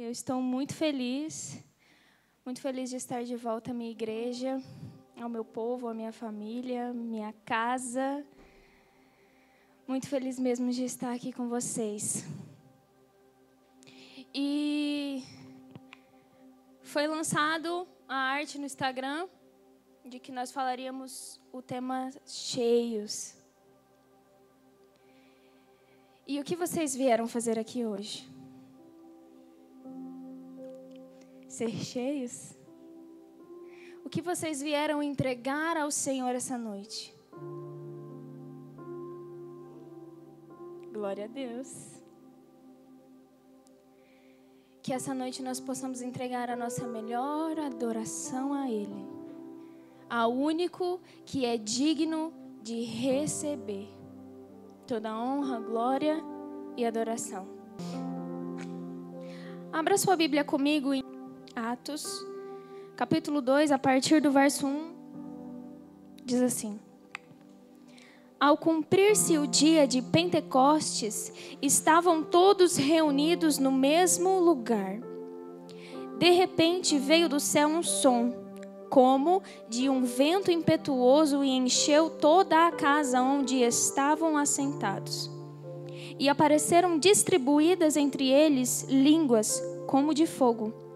Eu estou muito feliz de estar de volta à minha igreja, ao meu povo, à minha família, minha casa. Muito feliz mesmo de estar aqui com vocês. E foi lançado a arte no Instagram de que nós falaríamos o tema cheios. E o que vocês vieram fazer aqui hoje? Ser cheios? O que vocês vieram entregar ao Senhor essa noite? Glória a Deus. Que essa noite nós possamos entregar a nossa melhor adoração a Ele, ao único que é digno de receber toda a honra, glória e adoração. Abra sua Bíblia comigo em Atos, capítulo 2, a partir do verso 1, diz assim: Ao cumprir-se o dia de Pentecostes, estavam todos reunidos no mesmo lugar. De repente veio do céu um som, como de um vento impetuoso, e encheu toda a casa onde estavam assentados. E apareceram distribuídas entre eles línguas como de fogo,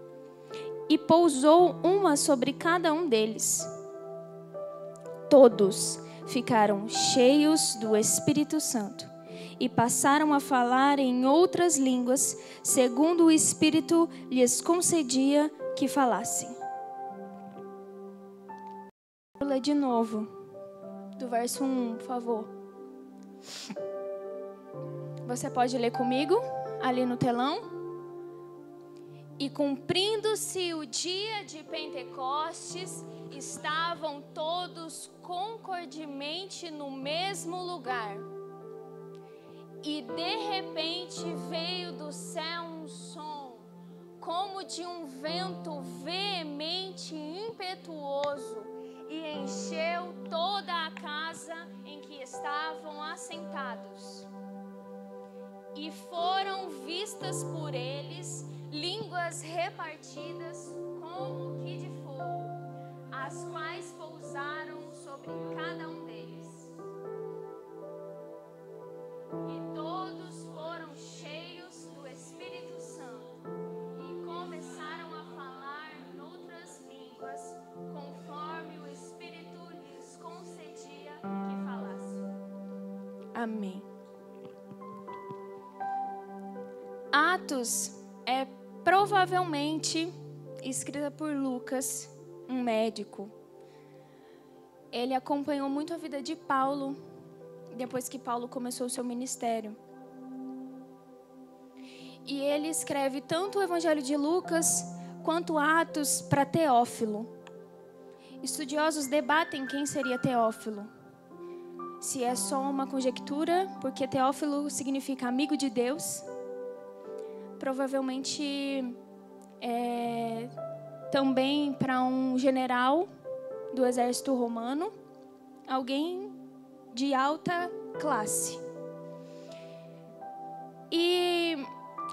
e pousou uma sobre cada um deles. Todos ficaram cheios do Espírito Santo e passaram a falar em outras línguas, segundo o Espírito lhes concedia que falassem. Vou ler de novo, do verso 1, por favor. Você pode ler comigo, ali no telão? E cumprindo-se o dia de Pentecostes, estavam todos concordemente no mesmo lugar. E de repente veio do céu um som, como de um vento veemente e impetuoso, e encheu toda a casa em que estavam assentados. E foram vistas por eles línguas repartidas como que de fogo, as quais pousaram sobre cada um deles. E todos foram cheios do Espírito Santo e começaram a falar noutras línguas, conforme o Espírito lhes concedia que falassem. Amém. Atos é provavelmente escrita por Lucas, um médico. Ele acompanhou muito a vida de Paulo, depois que Paulo começou o seu ministério. E ele escreve tanto o Evangelho de Lucas, quanto Atos para Teófilo. Estudiosos debatem quem seria Teófilo. Se é só uma conjectura, porque Teófilo significa amigo de Deus. Provavelmente também para um general do exército romano, alguém de alta classe. E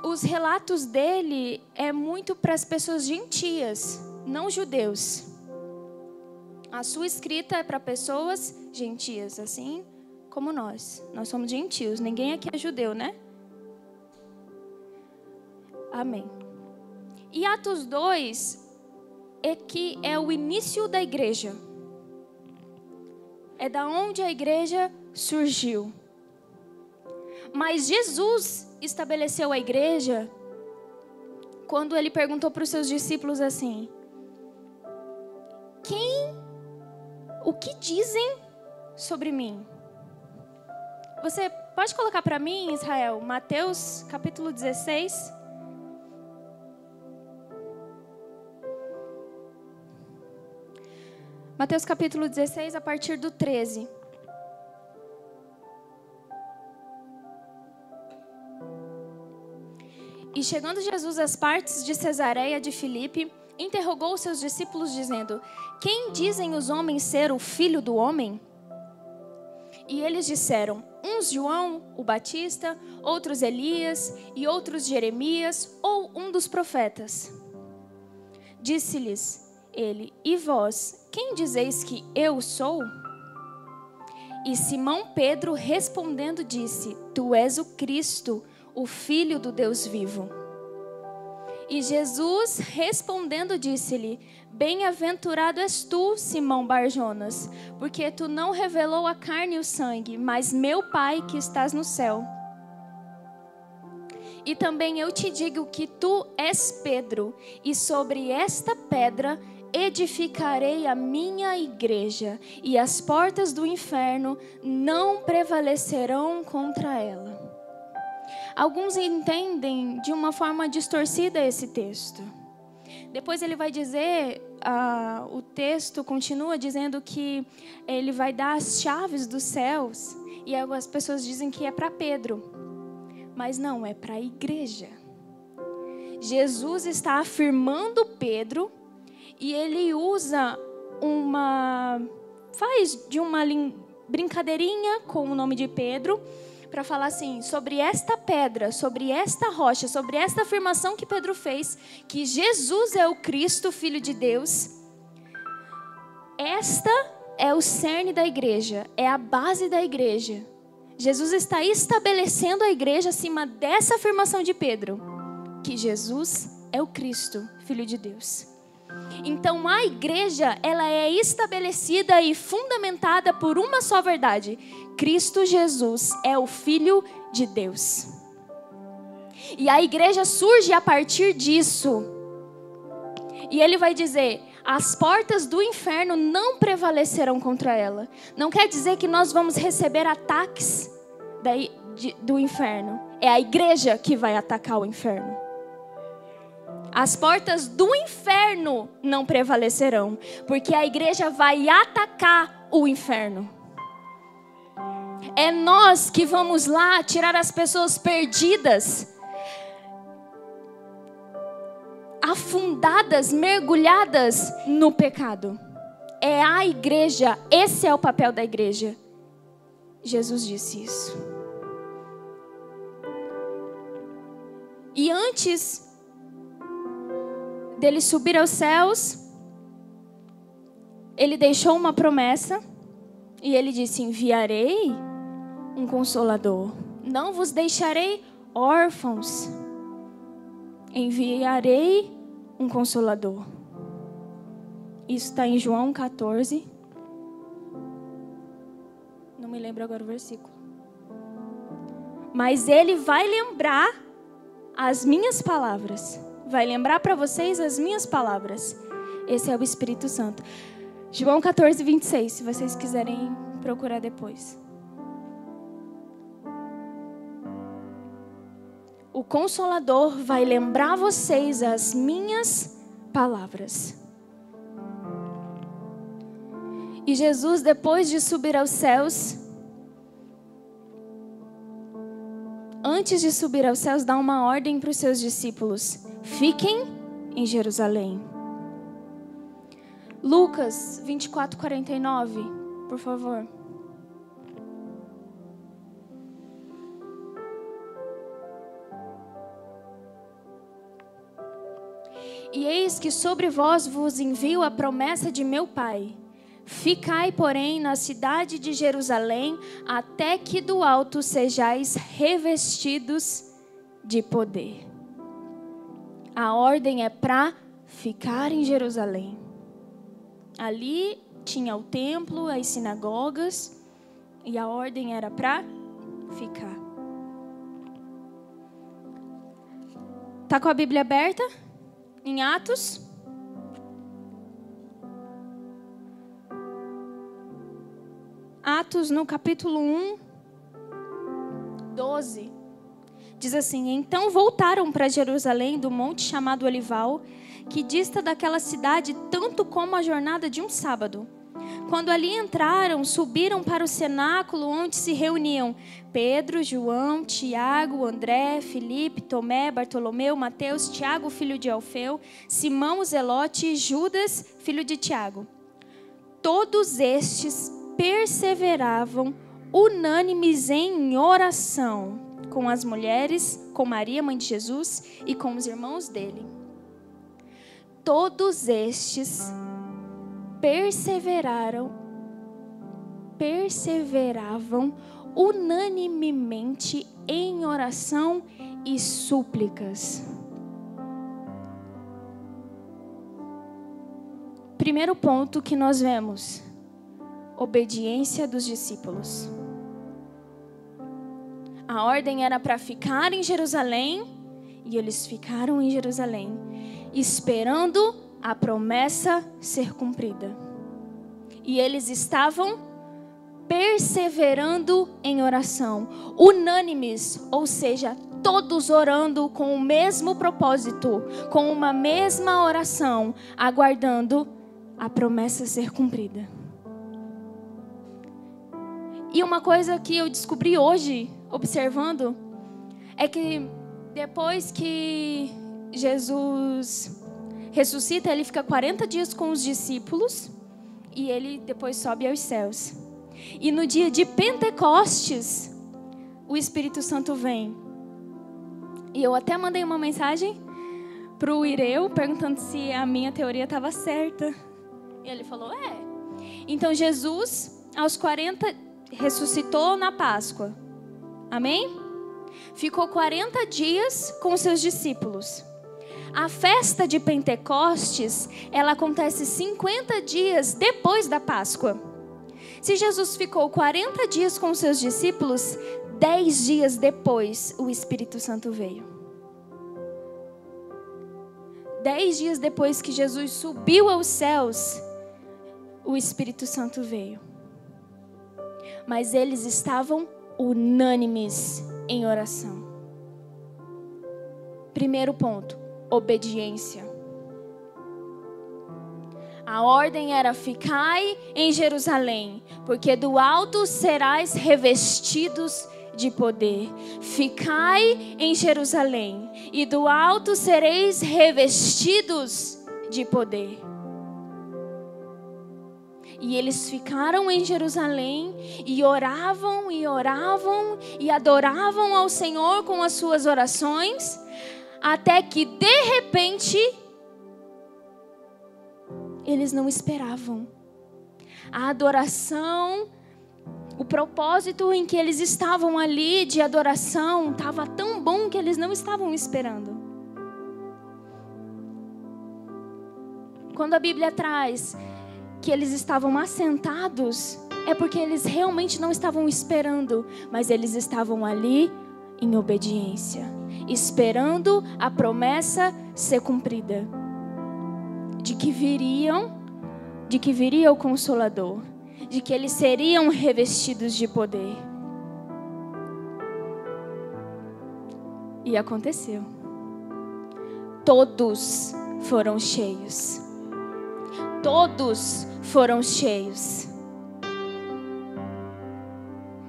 os relatos dele é muito para as pessoas gentias, não judeus. A sua escrita é para pessoas gentias, assim como nós. Nós somos gentios, ninguém aqui é judeu, né? Amém. E Atos 2 é o início da igreja. É da onde a igreja surgiu. Mas Jesus estabeleceu a igreja quando ele perguntou para os seus discípulos assim: o que dizem sobre mim? Você pode colocar para mim, Israel, Mateus capítulo 16. Mateus capítulo 16, a partir do 13. E chegando Jesus às partes de Cesareia de Filipe, interrogou os seus discípulos, dizendo: Quem dizem os homens ser o Filho do Homem? E eles disseram: uns João, o Batista, outros Elias e outros Jeremias ou um dos profetas. Disse-lhes ele: e vós, quem dizeis que eu sou? E Simão Pedro respondendo disse: tu és o Cristo, o Filho do Deus vivo. E Jesus respondendo disse-lhe: bem-aventurado és tu, Simão Bar-Jonas, porque tu não revelou a carne e o sangue, mas meu Pai que estás no céu. E também eu te digo que tu és Pedro, e sobre esta pedra edificarei a minha igreja, e as portas do inferno não prevalecerão contra ela. Alguns entendem de uma forma distorcida esse texto. Depois ele vai dizer, o texto continua dizendo que ele vai dar as chaves dos céus, e algumas pessoas dizem que é para Pedro. Mas não, é para a igreja. Jesus está afirmando Pedro e ele usa faz de uma brincadeirinha com o nome de Pedro para falar assim, sobre esta pedra, sobre esta rocha, sobre esta afirmação que Pedro fez, que Jesus é o Cristo, Filho de Deus. Esta é o cerne da igreja, é a base da igreja. Jesus está estabelecendo a igreja acima dessa afirmação de Pedro, que Jesus é o Cristo, Filho de Deus. Então a igreja, ela é estabelecida e fundamentada por uma só verdade: Cristo Jesus é o Filho de Deus. E a igreja surge a partir disso. E ele vai dizer: as portas do inferno não prevalecerão contra ela. Não quer dizer que nós vamos receber ataques do inferno. É a igreja que vai atacar o inferno. As portas do inferno não prevalecerão, porque a igreja vai atacar o inferno. É nós que vamos lá tirar as pessoas perdidas, afundadas, mergulhadas no pecado. É a igreja, esse é o papel da igreja. Jesus disse isso. E antes dele subir aos céus, ele deixou uma promessa e ele disse: enviarei um consolador, não vos deixarei órfãos, enviarei um consolador. Isso está em João 14. Não me lembro agora o versículo. Mas ele vai lembrar as minhas palavras. Vai lembrar para vocês as minhas palavras. Esse é o Espírito Santo. João 14, 26, se vocês quiserem procurar depois. O Consolador vai lembrar vocês as minhas palavras. E Jesus, depois de subir aos céus, antes de subir aos céus, dá uma ordem para os seus discípulos: fiquem em Jerusalém. Lucas 24, 49, por favor. E eis que sobre vós vos envio a promessa de meu Pai. Ficai, porém, na cidade de Jerusalém, até que do alto sejais revestidos de poder. A ordem é para ficar em Jerusalém. Ali tinha o templo, as sinagogas, e a ordem era para ficar. Tá com a Bíblia aberta? Em Atos? Atos no capítulo 1, 12. Diz assim: então voltaram para Jerusalém do monte chamado Olival, que dista daquela cidade tanto como a jornada de um sábado. Quando ali entraram, subiram para o cenáculo onde se reuniam Pedro, João, Tiago, André, Filipe, Tomé, Bartolomeu, Mateus, Tiago, filho de Alfeu, Simão o Zelote e Judas, filho de Tiago. Todos estes perseveravam unânimes em oração com as mulheres, com Maria, mãe de Jesus, e com os irmãos dele. Todos estes perseveravam unanimemente em oração e súplicas. Primeiro ponto que nós vemos: obediência dos discípulos. A ordem era para ficar em Jerusalém, e eles ficaram em Jerusalém, esperando a promessa ser cumprida. E eles estavam perseverando em oração, unânimes, ou seja, todos orando com o mesmo propósito, com uma mesma oração, aguardando a promessa ser cumprida. E uma coisa que eu descobri hoje, observando, é que depois que Jesus ressuscita, ele fica 40 dias com os discípulos e ele depois sobe aos céus. E no dia de Pentecostes, o Espírito Santo vem. E eu até mandei uma mensagem para o Ireu, perguntando se a minha teoria estava certa. E ele falou, Então Jesus, aos 40, ressuscitou na Páscoa. Amém? Ficou 40 dias com seus discípulos. A festa de Pentecostes, ela acontece 50 dias depois da Páscoa. Se Jesus ficou 40 dias com seus discípulos, 10 dias depois o Espírito Santo veio. 10 dias depois que Jesus subiu aos céus, o Espírito Santo veio. Mas eles estavam unânimes em oração. Primeiro ponto: obediência. A ordem era: ficai em Jerusalém, porque do alto serás revestidos de poder. Ficai em Jerusalém, e do alto sereis revestidos de poder. E eles ficaram em Jerusalém e oravam e adoravam ao Senhor com as suas orações, até que de repente eles não esperavam. A adoração, o propósito em que eles estavam ali de adoração estava tão bom que eles não estavam esperando. Quando a Bíblia traz que eles estavam assentados, é porque eles realmente não estavam esperando, mas eles estavam ali em obediência, esperando a promessa ser cumprida, de que viria o Consolador, de que eles seriam revestidos de poder. E aconteceu. Todos foram cheios. Todos foram cheios.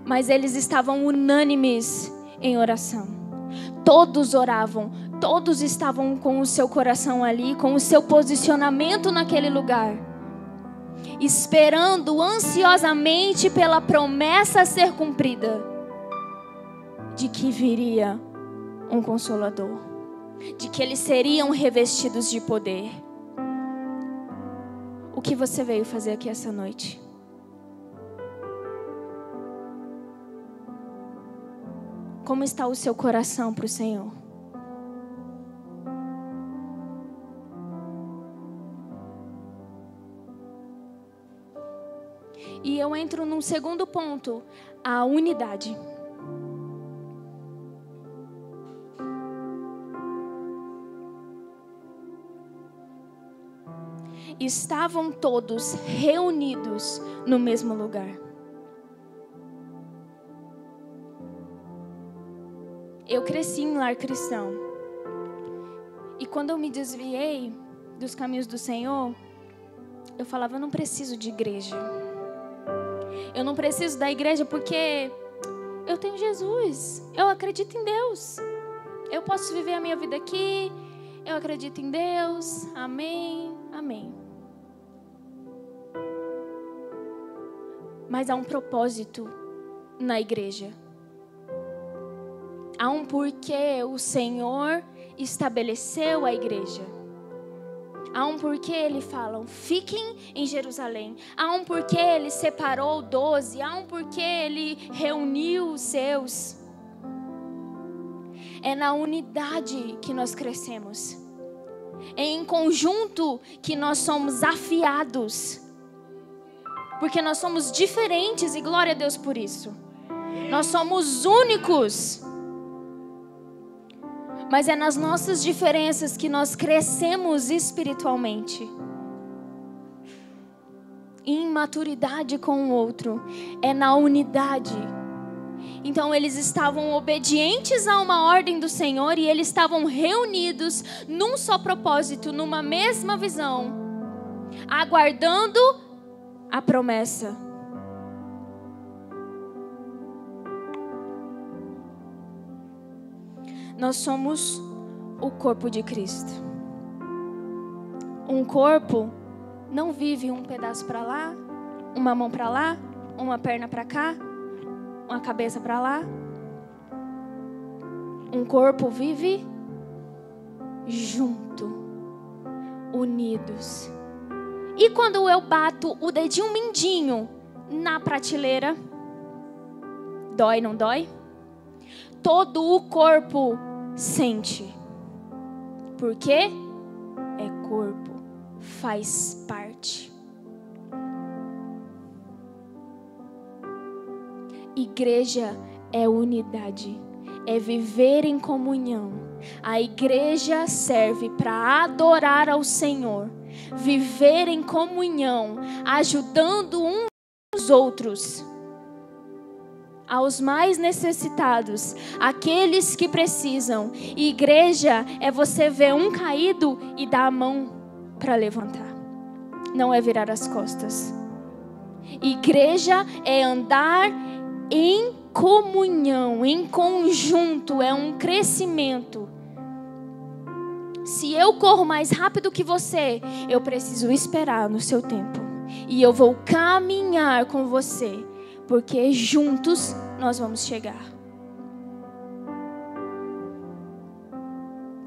Mas eles estavam unânimes em oração. Todos oravam, todos estavam com o seu coração ali, com o seu posicionamento naquele lugar, esperando ansiosamente pela promessa a ser cumprida, de que viria um Consolador, de que eles seriam revestidos de poder. O que você veio fazer aqui essa noite? Como está o seu coração para o Senhor? E eu entro num segundo ponto, a unidade. Estavam todos reunidos no mesmo lugar. Eu cresci em lar cristão. E quando eu me desviei dos caminhos do Senhor, eu falava, eu não preciso de igreja. Eu não preciso da igreja porque eu tenho Jesus. Eu acredito em Deus. Eu posso viver a minha vida aqui. Eu acredito em Deus. Amém. Amém. Mas há um propósito na igreja. Há um porquê o Senhor estabeleceu a igreja. Há um porquê Ele fala, fiquem em Jerusalém. Há um porquê Ele separou 12. Há um porquê Ele reuniu os seus. É na unidade que nós crescemos. É em conjunto que nós somos afiados. Porque nós somos diferentes e glória a Deus por isso. Nós somos únicos. Mas é nas nossas diferenças que nós crescemos espiritualmente. Em maturidade com o outro. É na unidade. Então eles estavam obedientes a uma ordem do Senhor e eles estavam reunidos num só propósito, numa mesma visão, aguardando a promessa. Nós somos o corpo de Cristo. Um corpo não vive um pedaço para lá, uma mão para lá, uma perna para cá, uma cabeça para lá. Um corpo vive junto, unidos. E quando eu bato o dedinho mindinho na prateleira, dói, não dói? Todo o corpo sente. Por quê? É corpo, faz parte. Igreja é unidade, é viver em comunhão. A igreja serve para adorar ao Senhor, viver em comunhão, ajudando uns aos outros, aos mais necessitados, aqueles que precisam. Igreja é você ver um caído e dar a mão para levantar, não é virar as costas. Igreja é andar em comunhão, em conjunto, é um crescimento. Se eu corro mais rápido que você, eu preciso esperar no seu tempo. E eu vou caminhar com você, porque juntos nós vamos chegar.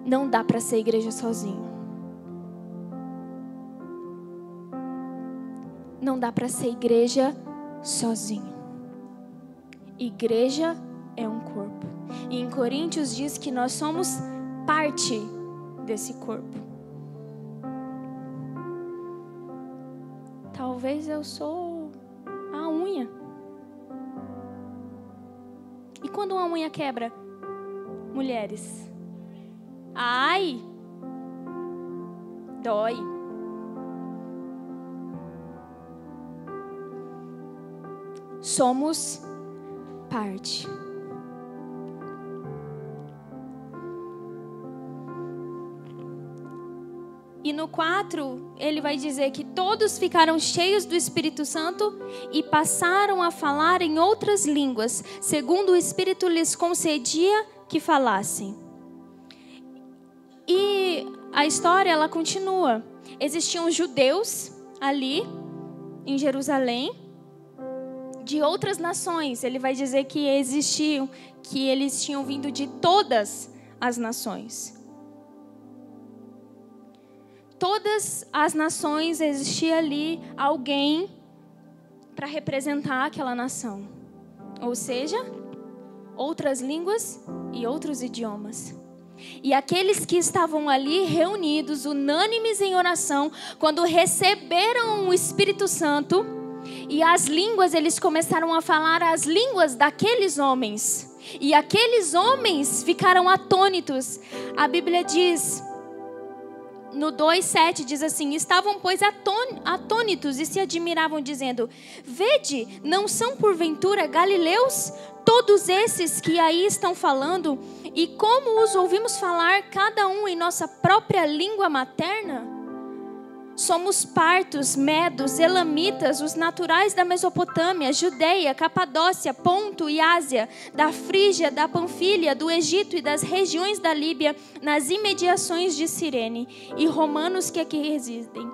Não dá para ser igreja sozinho. Não dá para ser igreja sozinho. Igreja é um corpo. E em Coríntios diz que nós somos parte desse corpo. Talvez eu sou a unha. E quando uma unha quebra? Mulheres. Ai! Dói. Somos parte. E no 4, ele vai dizer que todos ficaram cheios do Espírito Santo e passaram a falar em outras línguas, segundo o Espírito lhes concedia que falassem. E a história, ela continua. Existiam judeus ali em Jerusalém, de outras nações. Ele vai dizer que existiam, que eles tinham vindo de todas as nações. Todas as nações, existia ali alguém para representar aquela nação. Ou seja, outras línguas e outros idiomas. E aqueles que estavam ali reunidos, unânimes em oração, quando receberam o Espírito Santo e as línguas, eles começaram a falar as línguas daqueles homens. E aqueles homens ficaram atônitos. A Bíblia diz, no 2:7, diz assim: estavam, pois, atônitos e se admiravam, dizendo: vede, não são porventura galileus todos esses que aí estão falando? E como os ouvimos falar, cada um em nossa própria língua materna? Somos partos, medos, elamitas, os naturais da Mesopotâmia, Judeia, Capadócia, Ponto e Ásia, da Frígia, da Panfilha, do Egito e das regiões da Líbia, nas imediações de Cirene, e romanos que aqui residem.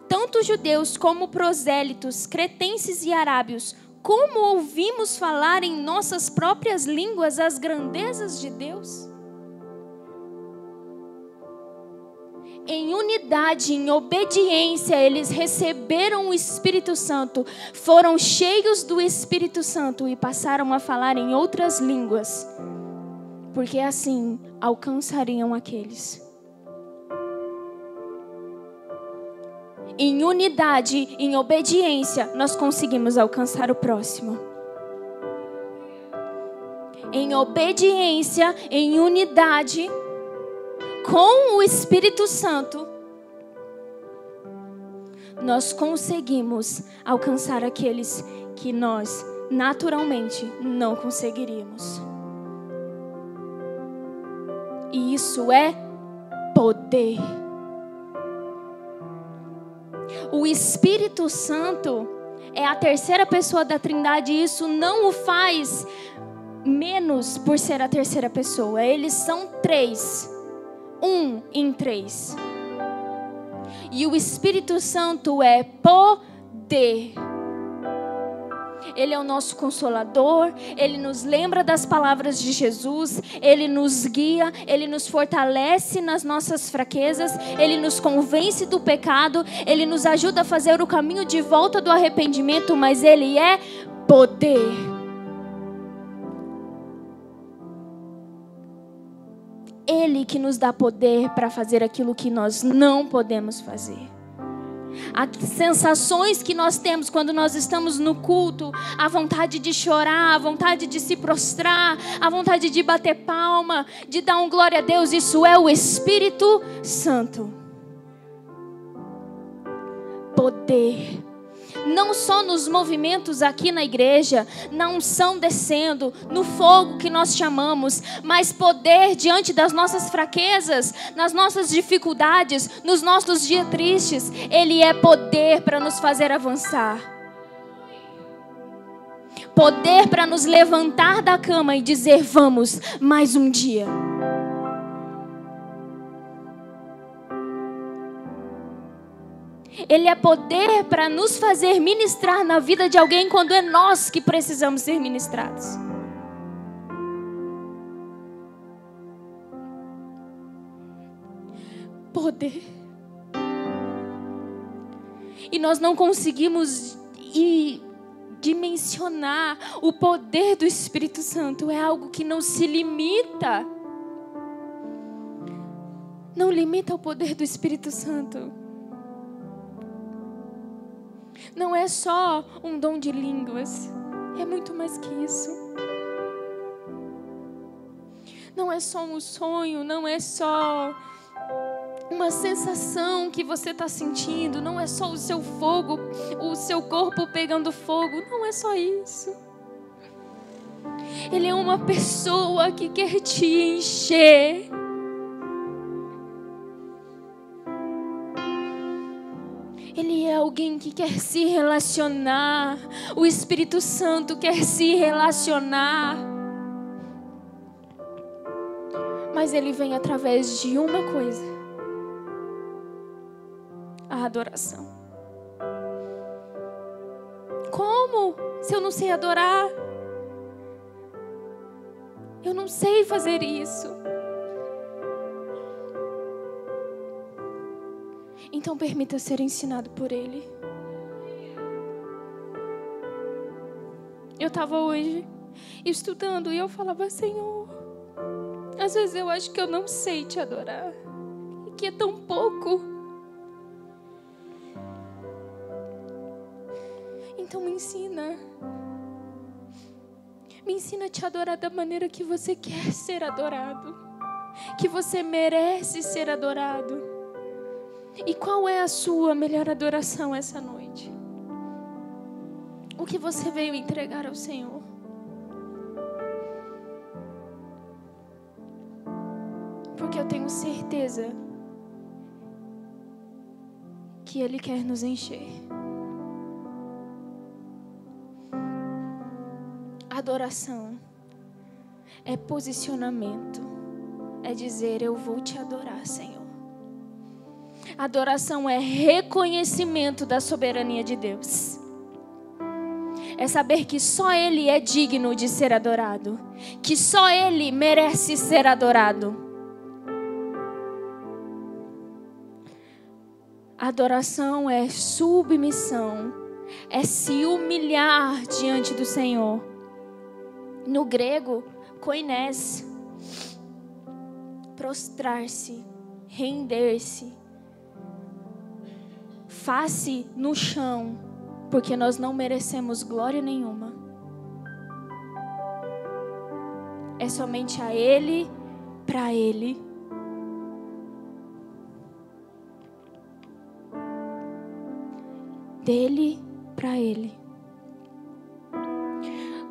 Tanto judeus como prosélitos, cretenses e arábios, como ouvimos falar em nossas próprias línguas as grandezas de Deus? Em unidade, em obediência, eles receberam o Espírito Santo, foram cheios do Espírito Santo e passaram a falar em outras línguas, porque assim alcançariam aqueles. Em unidade, em obediência, nós conseguimos alcançar o próximo. Em obediência, em unidade, com o Espírito Santo, nós conseguimos alcançar aqueles que nós naturalmente não conseguiríamos. E isso é poder. O Espírito Santo é a terceira pessoa da Trindade, e isso não o faz menos por ser a terceira pessoa. Eles são três. Um em três. E o Espírito Santo é poder. Ele é o nosso consolador. Ele nos lembra das palavras de Jesus. Ele nos guia. Ele nos fortalece nas nossas fraquezas. Ele nos convence do pecado. Ele nos ajuda a fazer o caminho de volta do arrependimento. Mas Ele é poder. Ele que nos dá poder para fazer aquilo que nós não podemos fazer. As sensações que nós temos quando nós estamos no culto, a vontade de chorar, a vontade de se prostrar, a vontade de bater palma, de dar um glória a Deus, isso é o Espírito Santo. Poder. Não só nos movimentos aqui na igreja, na unção descendo, no fogo que nós chamamos, mas poder diante das nossas fraquezas, nas nossas dificuldades, nos nossos dias tristes. Ele é poder para nos fazer avançar. Poder para nos levantar da cama e dizer: vamos, mais um dia. Ele é poder para nos fazer ministrar na vida de alguém quando é nós que precisamos ser ministrados. Poder. E nós não conseguimos dimensionar o poder do Espírito Santo. É algo que não se limita. Não limita o poder do Espírito Santo. Não é só um dom de línguas. É muito mais que isso. Não é só um sonho. Não é só uma sensação que você está sentindo. Não é só o seu fogo, o seu corpo pegando fogo. Não é só isso. Ele é uma pessoa que quer te encher. Ele é alguém que quer se relacionar. O Espírito Santo quer se relacionar. Mas ele vem através de uma coisa: a adoração. Como? Se eu não sei adorar? Eu não sei fazer isso. Então permita ser ensinado por Ele. Eu estava hoje estudando e eu falava: Senhor, às vezes eu acho que eu não sei te adorar, e que é tão pouco. Então me ensina. Me ensina a te adorar da maneira que você quer ser adorado, que você merece ser adorado. E qual é a sua melhor adoração essa noite? O que você veio entregar ao Senhor? Porque eu tenho certeza que Ele quer nos encher. Adoração é posicionamento. É dizer: eu vou te adorar, Senhor. Adoração é reconhecimento da soberania de Deus. é saber que só Ele é digno de ser adorado, que só Ele merece ser adorado. Adoração é submissão, é se humilhar diante do Senhor. No grego, koinés, prostrar-se, render-se, face no chão, porque nós não merecemos glória nenhuma. É somente a Ele, para Ele. Dele para Ele.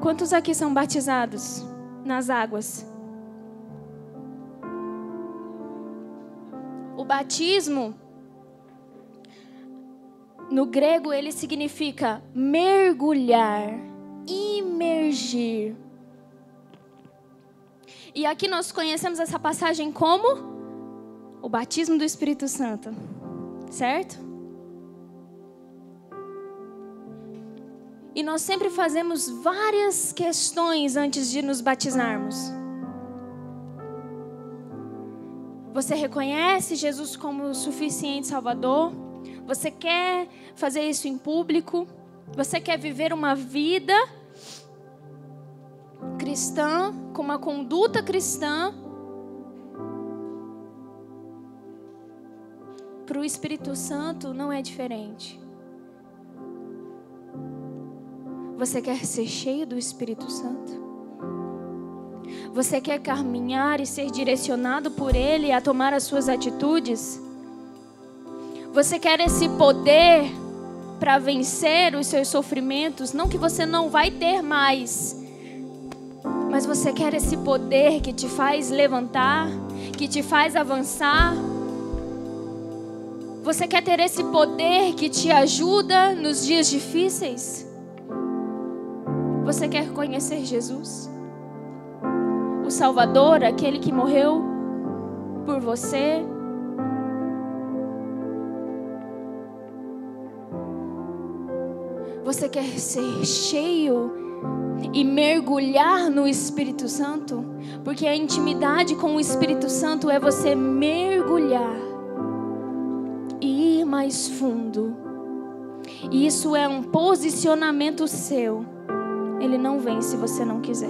Quantos aqui são batizados nas águas? O batismo, no grego, ele significa mergulhar, imergir. E aqui nós conhecemos essa passagem como o batismo do Espírito Santo, certo? E nós sempre fazemos várias questões antes de nos batizarmos. Você reconhece Jesus como o suficiente Salvador? Você quer fazer isso em público? Você quer viver uma vida cristã, com uma conduta cristã? Para o Espírito Santo não é diferente. Você quer ser cheio do Espírito Santo? Você quer caminhar e ser direcionado por Ele a tomar as suas atitudes? Você quer esse poder para vencer os seus sofrimentos? Não que você não vai ter mais, mas você quer esse poder que te faz levantar, que te faz avançar? Você quer ter esse poder que te ajuda nos dias difíceis? Você quer conhecer Jesus? O Salvador, aquele que morreu por você? Você quer ser cheio e mergulhar no Espírito Santo? Porque a intimidade com o Espírito Santo é você mergulhar e ir mais fundo. E isso é um posicionamento seu. Ele não vem se você não quiser.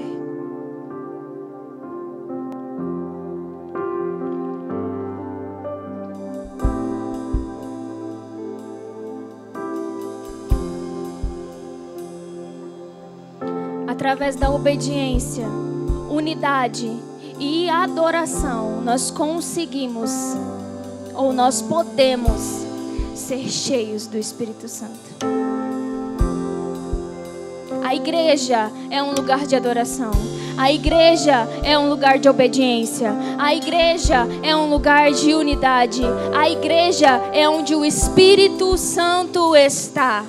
Através da obediência, unidade e adoração, nós conseguimos, ou nós podemos, ser cheios do Espírito Santo. A igreja é um lugar de adoração. A igreja é um lugar de obediência. A igreja é um lugar de unidade. A igreja é onde o Espírito Santo está.